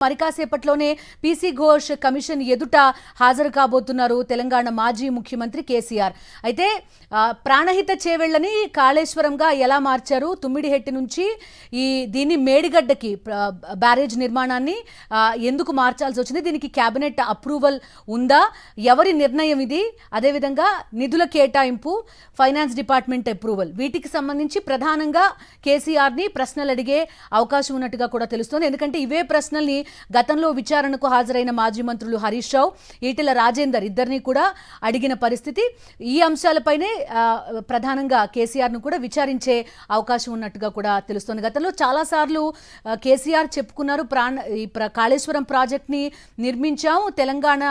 మరికాసేపట్లోనే PC Ghosh commission ఎదుట హాజరు కాబోతున్నారు తెలంగాణ మాజీ ముఖ్యమంత్రి కేసీఆర్. అయితే ప్రాణహిత చేవెళ్లని కాళేశ్వరంగా ఎలా మార్చారు, తుమ్మిడిహెట్టి నుంచి దీన్ని మేడిగడ్డకి బ్యారేజ్ నిర్మాణాన్ని ఎందుకు మార్చాల్సి వచ్చింది, దీనికి కేబినెట్ అప్రూవల్ ఉందా, ఎవరి నిర్ణయం ఇది, అదేవిధంగా నిధుల కేటాయింపు, ఫైనాన్స్ డిపార్ట్మెంట్ అప్రూవల్, వీటికి సంబంధించి ప్రధానంగా కేసీఆర్ని ప్రశ్నలు అడిగే అవకాశం ఉన్నట్టుగా కూడా తెలుస్తోంది. ఎందుకంటే ఇవే ప్రశ్నల్ని గతంలో విచారణకు హాజరైన మాజీ మంత్రులు హరీష్ రావు, ఈటెల రాజేందర్ ఇద్దరిని కూడా అడిగిన పరిస్థితి. ఈ అంశాలపైనే ప్రధానంగా కేసీఆర్ను కూడా విచారించే అవకాశం ఉన్నట్టుగా కూడా తెలుస్తోంది. గతంలో చాలాసార్లు కేసీఆర్ చెప్పుకున్నారు, కాళేశ్వరం ప్రాజెక్ట్ని నిర్మించాం, తెలంగాణ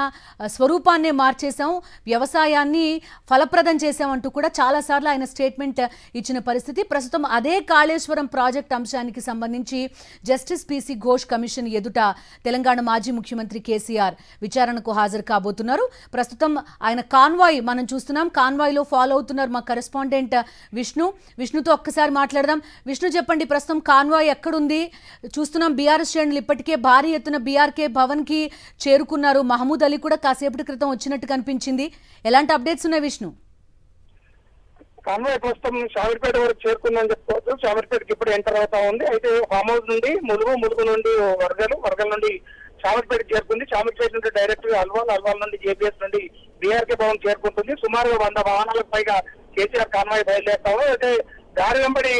స్వరూపాన్నే మార్చేశాం, వ్యవసాయాన్ని ఫలప్రదం చేశామంటూ కూడా చాలాసార్లు ఆయన స్టేట్మెంట్ ఇచ్చిన పరిస్థితి. ప్రస్తుతం అదే కాళేశ్వరం ప్రాజెక్ట్ అంశానికి సంబంధించి జస్టిస్ పీసీ ఘోష్ కమిషన్ ఎదుట తెలంగాణ మాజీ ముఖ్యమంత్రి కేసీఆర్ విచారణకు హాజరు కాబోతున్నారు. ప్రస్తుతం ఆయన కాన్వాయ్ మనం చూస్తున్నాం, కాన్వాయ్లో ఫాలో అవుతున్నారు మా కరెస్పాండెంట్ విష్ణుతో ఒక్కసారి మాట్లాడదాం. విష్ణు, చెప్పండి, ప్రస్తుతం కాన్వాయ్ ఎక్కడుంది? చూస్తున్నాం బీఆర్ఎస్ శ్రేణులు ఇప్పటికే భారీ ఎత్తున బీఆర్కే భవన్కి చేరుకున్నారు. మహమూద్ అలీ కూడా కాసేపటి క్రితం వచ్చినట్టు కనిపించింది. ఎలాంటి అప్డేట్స్ ఉన్నాయి విష్ణు? కాన్వాయ్ ప్రస్తుతం షామీర్పేట వరకు చేరుకుందని చెప్పుకోవచ్చు. షామీర్పేటకి ఇప్పుడు ఎంటర్ అవుతా ఉంది. అయితే ఫామ్ హౌస్ నుండి ములుగు నుండి వర్గల నుండి షామీర్పేట చేరుకుంది. షామీర్పేట నుండి డైరెక్ట్ గా అల్వాల్ నుండి జేపీఎస్ నుండి బీఆర్కే భవన్ చేరుకుంటుంది. సుమారు 100 వాహనాలకు పైగా కేసీఆర్ కాన్వాయ్ బయలుదేరుతాము. అయితే దారి వెంబడి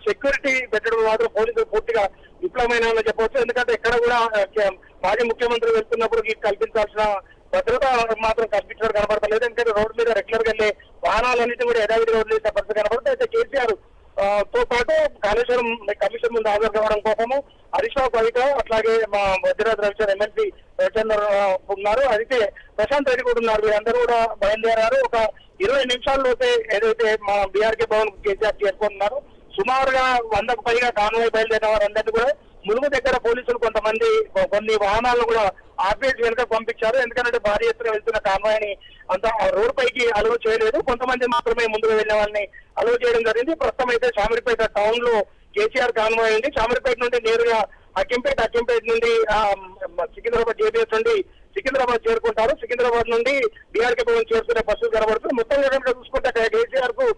సెక్యూరిటీ పెట్టడం మాత్రం పోలీసులు పూర్తిగా విఫలమైన చెప్పవచ్చు. ఎందుకంటే ఎక్కడ కూడా మాజీ ముఖ్యమంత్రి వెళ్తున్నప్పుడు కల్పించాల్సిన భద్రత మాత్రం కల్పించడం కనబడతలేదు. ఎందుకంటే రోడ్డు మీద రెగ్యులర్ గా వెళ్లే వాహనాలన్నింటినీ కూడా యథావిధిగా వదిలేసే పరిస్థితి కనబడుతుంది. అయితే కేసీఆర్ తో పాటు కాళేశ్వరం కమిషన్ ముందు హాజరు కావడం కోసము హరీష్ రావు, కవిత, అట్లాగే మా వజ్రరాజ్ రవిచంద్ర ఎమ్మెల్సీ రవిచంద్ర ఉన్నారు. అయితే ప్రశాంత్ రెడ్డి కూడా ఉన్నారు. వీరందరూ కూడా బయలుదేరారు. ఒక 20 నిమిషాల్లోపే ఏదైతే మా బీఆర్కే భవన్ కేసీఆర్ చేరుకుంటున్నారు. సుమారుగా 100కు పైగా కాన్వాయ్ బయలుదేరిన వారందరినీ కూడా ములుగు దగ్గర పోలీసులు కొన్ని వాహనాలను కూడా ఆపేసి వెనుక పంపించారు. ఎందుకంటే భారీ ఎత్తున వెళ్తున్న కాన్వాయ్ని అంత రోడ్ పైకి అలవ్ చేయలేదు. కొంతమంది మాత్రమే ముందుకు వెళ్లిన వాళ్ళని అలవ్ చేయడం జరిగింది. ప్రస్తుతం అయితే షామీర్పేట టౌన్ లో కేసీఆర్ కాన్వాయ్ ఉంది. షామీర్పేట నుండి నేరుగా అక్కింపేట నుండి సికింద్రాబాద్ జేబీఎస్ నుండి సికింద్రాబాద్ చేరుకుంటారు. సికింద్రాబాద్ నుండి బీఆర్కే భవన్ చేరుకునే బస్సులు కనబడుతుంది. మొత్తం చూసుకుంటే కేసీఆర్ కు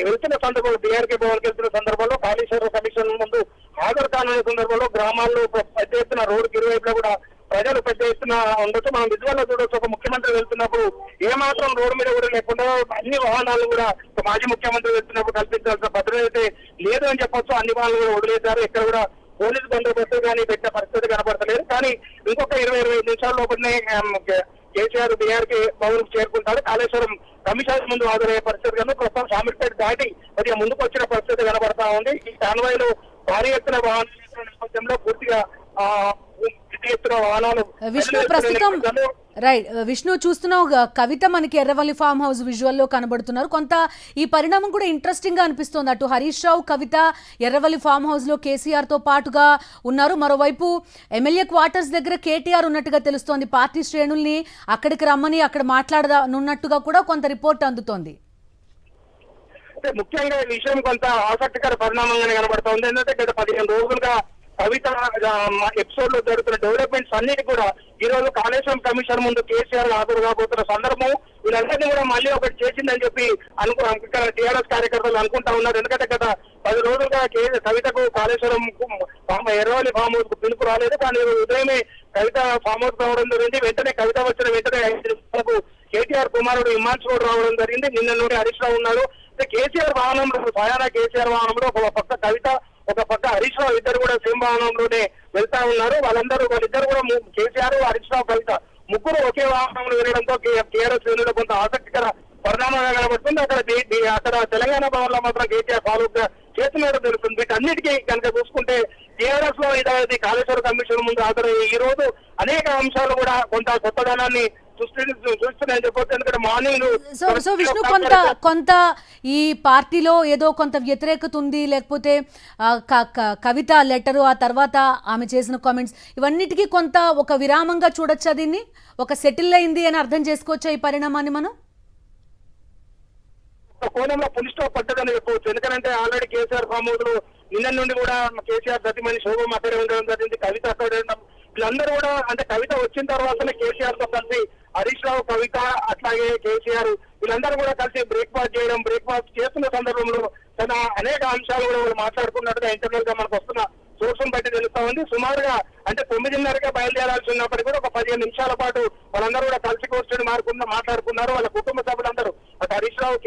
వెళ్తున్న సందర్భంలో బీఆర్కే భవన్ వెళ్తున్న సందర్భంలో కాళేశ్వరం కమిషన్ ముందు హాజరు కానున్న సందర్భంలో గ్రామాల్లో పెద్ద ఎత్తున రోడ్డుకి ఇరువైపులా కూడా ప్రజలు పెద్ద ఎత్తున ఉండొచ్చు. మనం విజువల్లో చూడొచ్చు. ఒక ముఖ్యమంత్రి వెళ్తున్నప్పుడు ఏమాత్రం రోడ్డు మీద కూడా లేకుండా అన్ని వాహనాలు కూడా మాజీ ముఖ్యమంత్రి వెళ్తున్నప్పుడు కల్పించాల్సిన భద్రత అయితే లేదు అని చెప్పొచ్చు. అన్ని వాహనాలు కూడా వదిలేశారు. ఇక్కడ కూడా పోలీసు బందోబస్తు కానీ పెట్టిన పరిస్థితి కనబడతలేదు. కానీ ఇంకొక 20-25 నిమిషాల లోపలనే కేసీఆర్ బీఆర్కే భవన్ చేరుకుంటారు. కాళేశ్వరం కమిషన్ ముందు హాజరయ్యే పరిస్థితి కన్నా ప్రస్తుతం షామీర్పేట దాటి కొద్దిగా ముందుకు వచ్చిన పరిస్థితి కనబడతా ఉంది. ఈ కాన్వాయ్లో భారీ ఎత్తున వాహనాల నేపథ్యంలో పూర్తిగా విష్ణు ప్రస్తుతం విష్ణు చూస్తున్నావు, కవిత మనకి ఎర్రవల్లి ఫామ్ హౌస్ విజువల్లో కనబడుతున్నారు. కొంత ఈ పరిణామం కూడా ఇంట్రెస్టింగ్ గా అనిపిస్తోంది. అటు హరీష్ రావు, కవిత ఎర్రవల్లి ఫామ్ హౌస్ లో కేసీఆర్ తో పాటుగా ఉన్నారు. మరోవైపు ఎమ్మెల్యే క్వార్టర్స్ దగ్గర కేటీఆర్ ఉన్నట్టుగా తెలుస్తోంది. పార్టీ శ్రేణుల్ని అక్కడికి రమ్మని అక్కడ మాట్లాడనున్నట్టుగా కూడా కొంత రిపోర్ట్ అందుతోంది. ముఖ్యంగా ఈ విషయం కొంత ఆసక్తికర పరిణామంగానే కనబడుతోంది. ఎందుకంటే గత 15 రోజులుగా కవిత ఎపిసోడ్ లో జరుగుతున్న డెవలప్మెంట్స్ అన్నిటి కూడా ఈ రోజు కాళేశ్వరం కమిషన్ ముందు కేసీఆర్ హాజరు కాబోతున్న సందర్భం వీళ్ళందరినీ కూడా మళ్ళీ ఒకటి చేసిందని చెప్పి ఇక్కడ టీఆర్ఎస్ కార్యకర్తలు అనుకుంటా ఉన్నారు. ఎందుకంటే గత 10 రోజులుగా కవితకు కాళేశ్వరం ఎర్రవల్లి ఫామ్ హౌస్ కు పిలుపు రాలేదు. కానీ ఉదయమే కవిత ఫామ్ హౌస్ రావడం జరిగింది. వెంటనే కవిత వచ్చిన వెంటనే కేటీఆర్ కుమారుడు హిమాంశు కూడా రావడం జరిగింది. నిన్న నుండి హరీష్ రావు ఉన్నారు. కేసీఆర్ వాహనంలో స్వయానా కేసీఆర్ వాహనంలో ఒక పక్క కవిత, ఒక పక్క హరీష్ రావు ఇద్దరు కూడా సేమ్ వాహనంలోనే వెళ్తా ఉన్నారు. వాళ్ళిద్దరు కూడా కేసీఆర్, హరీష్ రావు, కవిత ముగ్గురు ఒకే వాహనంలో వెళ్ళడంతో టీఆర్ఎస్ శ్రేణుల్లో కొంత ఆసక్తికర పరిణామంగా కనబడుతుంది. అక్కడ తెలంగాణ భవన్ లో మాత్రం కేసీఆర్ ఫాలో చేస్తున్నట్టు తెలుస్తుంది. వీటన్నిటికీ కనుక చూసుకుంటే టీఆర్ఎస్ లో ఇది కాళేశ్వర కమిషన్ ముందు హాజరయ్యే ఈ రోజు అనేక అంశాలు కూడా కొంత కొత్తదనాన్ని చూస్తున్నాయని చెప్పొచ్చు. ఎందుకంటే మార్నింగ్ సో విష్ణు కొంత ఈ పార్టీలో ఏదో కొంత వ్యతిరేకత ఉంది, లేకపోతే కవిత లెటరు, ఆ తర్వాత ఆమె చేసిన కామెంట్స్, ఇవన్నిటికీ కొంత ఒక విరామంగా చూడొచ్చా? దీన్ని ఒక సెటిల్ అయింది అని అర్థం చేసుకోవచ్చా ఈ పరిణామాన్ని మనం? కోణంలో పులి స్టాప్ పట్టదని చెప్పవచ్చు. ఎందుకంటే ఆల్రెడీ కేసీఆర్ ఫామ్ హౌస్ లో నిన్న నుండి కూడా కేసీఆర్ సతీమణి శోభ అక్కడే ఉండడం జరిగింది. కవిత అక్కడ వీళ్ళందరూ కూడా అంటే కవిత వచ్చిన తర్వాతనే కేసీఆర్ తో కలిసి హరీష్ రావు, కవిత అట్లాగే కేసీఆర్ వీళ్ళందరూ కూడా కలిసి బ్రేక్ఫాస్ట్ చేస్తున్న సందర్భంలో తన అనేక అంశాలు కూడా వాళ్ళు మాట్లాడుకున్నట్టుగా ఇంటర్నల్ గా మనకు వస్తున్న సోర్సును బట్టి తెలుస్తా ఉంది. సుమారుగా అంటే 9:30కే బయలుదేరాల్సి ఉన్నప్పటికీ కూడా ఒక 15 నిమిషాల పాటు వాళ్ళందరూ కూడా కలిసి కూర్చొని మాట్లాడుకున్నారు. వాళ్ళ కుటుంబ సభ్యులందరూ అటు హరీష్ రావు,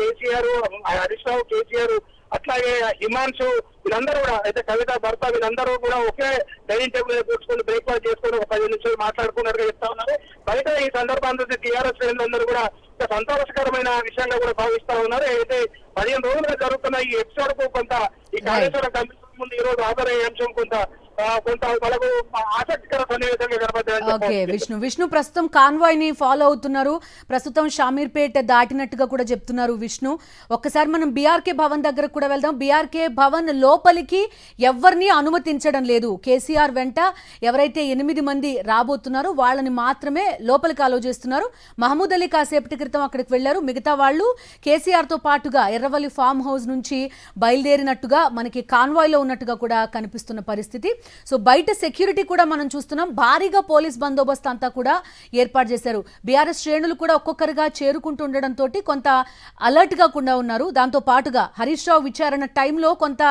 కేసీఆర్ అట్లాగే హిమాన్షు వీళ్ళందరూ కూడా అయితే కవిత భర్త వీళ్ళందరూ కూడా ఒకే డైనింగ్ టేబుల్ మీద కూర్చొని బ్రేక్ఫాస్ట్ చేసుకుని ఒక 15 నిమిషాలు మాట్లాడుకున్నట్టుగా చెప్తా ఉన్నారు. బయట ఈ సందర్భాన్ని టీఆర్ఎస్ శ్రేణులందరూ కూడా ఒక సంతోషకరమైన విషయంగా కూడా భావిస్తా ఉన్నారు. అయితే 15 రోజులుగా జరుగుతున్న ఈ ఎపిసోడ్ కు కొంత ఈ కాళేశ్వరం కమిషన్ ముందు ఈ రోజు హాజరయ్యే అంశం కొంత వాళ్ళకు ఆసక్తికర సన్నివేశంగా ఓకే కనబడుతుంది. విష్ణు ప్రస్తుతం కాన్వాయ్ ని ఫాలో అవుతున్నారు. ప్రస్తుతం షామీర్పేట దాటినట్టుగా కూడా చెప్తున్నారు విష్ణు. ఒక్కసారి మనం బీఆర్కే భవన్ దగ్గర కూడా వెళ్దాం. బీఆర్కే భవన్ లోపలికి ఎవరిని అనుమతించడం లేదు. కేసీఆర్ వెంట ఎవరైతే 8 మంది రాబోతున్నారో వాళ్ళని మాత్రమే లోపలికి అలో చేస్తున్నారు. మహమూద్ అలీ కాసేపటి క్రితం అక్కడికి వెళ్లారు. మిగతా వాళ్ళు కేసీఆర్ తో పాటుగా ఎర్రవల్లి ఫామ్ హౌస్ నుంచి బయలుదేరినట్టుగా మనకి కాన్వాయ్ లో ఉన్నట్టుగా కూడా కనిపిస్తున్న పరిస్థితి. సో బయట సెక్యూరిటీ కూడా మనం చూస్తున్నాం. భారీగా పోలీస్ బందోబస్తు అంతా కూడా ఏర్పాటు చేశారు. బీఆర్ఎస్ శ్రేణులు కూడా ఒక్కొక్కరుగా చేరుకుంటూ ఉండడంతో కొంత అలర్ట్ గా కూడా ఉన్నారు. దాంతో పాటుగా హరీష్ రావు విచారణ టైంలో కొంత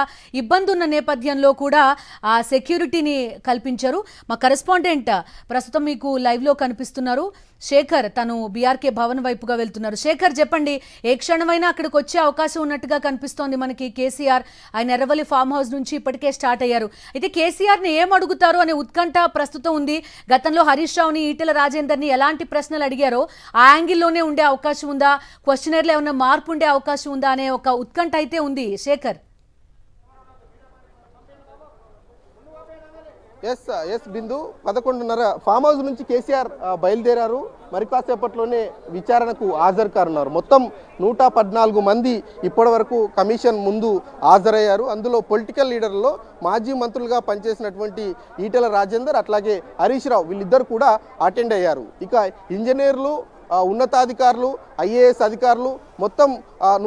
ఇబ్బంది ఉన్న నేపథ్యంలో కూడా ఆ సెక్యూరిటీని కల్పించారు. మా కరెస్పాండెంట్ ప్రస్తుతం మీకు లైవ్ లో కనిపిస్తున్నారు శేఖర్. తను బీఆర్కే భవన్ వైపుగా వెళ్తున్నారు. శేఖర్ చెప్పండి, ఏ క్షణమైనా అక్కడికి వచ్చే అవకాశం ఉన్నట్టుగా కనిపిస్తోంది మనకి. కేసీఆర్ ఆయన ఎర్రవల్లి ఫామ్ హౌస్ నుంచి ఇప్పటికే స్టార్ట్ అయ్యారు. అయితే కేసీఆర్ ని ఏం అడుగుతారు అనే ఉత్కంఠ ప్రస్తుతం ఉంది. గతంలో హరీష్ రావుని, ఈటెల రాజేందర్ ని ఎలాంటి ప్రశ్నలు అడిగారో ఆ యాంగిల్లోనే ఉండే అవకాశం ఉందా, క్వశ్చనర్లో ఏమైనా మార్పు ఉండే అవకాశం ఉందా అనే ఒక ఉత్కంఠ అయితే ఉంది శేఖర్. ఎస్ బిందు 11:30 ఫామ్ హౌస్ నుంచి కేసీఆర్ బయలుదేరారు. మరి కాసేపట్లోనే విచారణకు హాజరు కానున్నారు. మొత్తం 114 మంది ఇప్పటి వరకు కమిషన్ ముందు హాజరయ్యారు. అందులో పొలిటికల్ లీడర్లో మాజీ మంత్రులుగా పనిచేసినటువంటి ఈటెల రాజేందర్ అట్లాగే హరీష్ రావు వీళ్ళిద్దరు కూడా అటెండ్ అయ్యారు. ఇక ఇంజనీర్లు, ఉన్నతాధికారులు, ఐఏఎస్ అధికారులు మొత్తం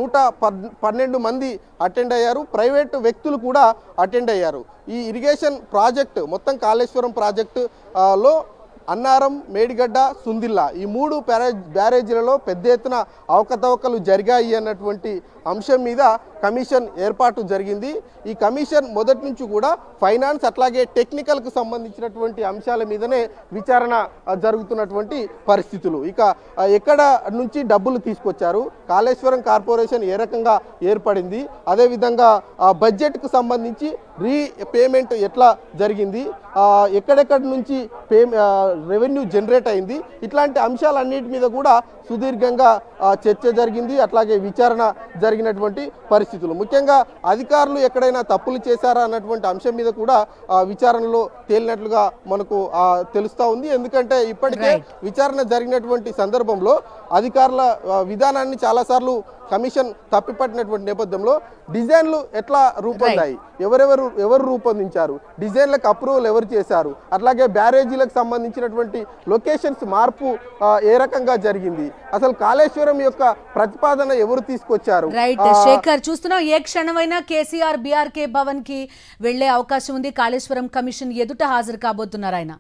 112 మంది అటెండ్ అయ్యారు. ప్రైవేటు వ్యక్తులు కూడా అటెండ్ అయ్యారు. ఈ ఇరిగేషన్ ప్రాజెక్టు మొత్తం కాళేశ్వరం ప్రాజెక్టు లో అన్నారం, మేడిగడ్డ, సుందిల్లా ఈ 3 బ్యారేజీలలో పెద్ద ఎత్తున అవకతవకలు జరిగాయి అన్నటువంటి అంశం మీద కమిషన్ ఏర్పాటు జరిగింది. ఈ కమిషన్ మొదటి నుంచి కూడా ఫైనాన్స్ అట్లాగే టెక్నికల్కు సంబంధించినటువంటి అంశాల మీదనే విచారణ జరుగుతున్నటువంటి పరిస్థితులు. ఇక ఎక్కడ నుంచి డబ్బులు తీసుకొచ్చారు, కాళేశ్వరం కార్పొరేషన్ ఏ రకంగా ఏర్పడింది, అదేవిధంగా బడ్జెట్కు సంబంధించి రీపేమెంట్ ఎట్లా జరిగింది, ఎక్కడెక్కడి నుంచి రెవెన్యూ జనరేట్ అయింది, ఇట్లాంటి అంశాలన్నిటి మీద కూడా సుదీర్ఘంగా చర్చ జరిగింది. అట్లాగే విచారణ జరిగినటువంటి పరిస్థితులు, ముఖ్యంగా అధికారులు ఎక్కడైనా తప్పులు చేశారా అన్నటువంటి అంశం మీద కూడా విచారణలో తేలినట్లుగా మనకు తెలుస్తూ ఉంది. ఎందుకంటే ఇప్పటికే విచారణ జరిగినటువంటి సందర్భంలో అధికారుల విధానాన్ని చాలాసార్లు కమిషన్ తప్పిపట్టినటువంటి నేపథ్యంలో డిజైన్లు ఎట్లా రూపొందాయి, ఎవరు రూపొందించారు, డిజైన్లకు అప్రూవల్ ఎవరు చేశారు, అట్లాగే బ్యారేజీలకు సంబంధించినటువంటి లొకేషన్స్ మార్పు ఏ రకంగా జరిగింది, అసలు కాళేశ్వరం యొక్క ప్రతిపాదన ఎవరు తీసుకొచ్చారు. రైట్ శేఖర్, చూస్తున్నాం ఏ క్షణమైనా కేసీఆర్ బీఆర్కే భవన్ కి వెళ్లే అవకాశం ఉంది. కాళేశ్వరం కమిషన్ ఎదుట హాజరు కాబోతున్నారు ఆయన.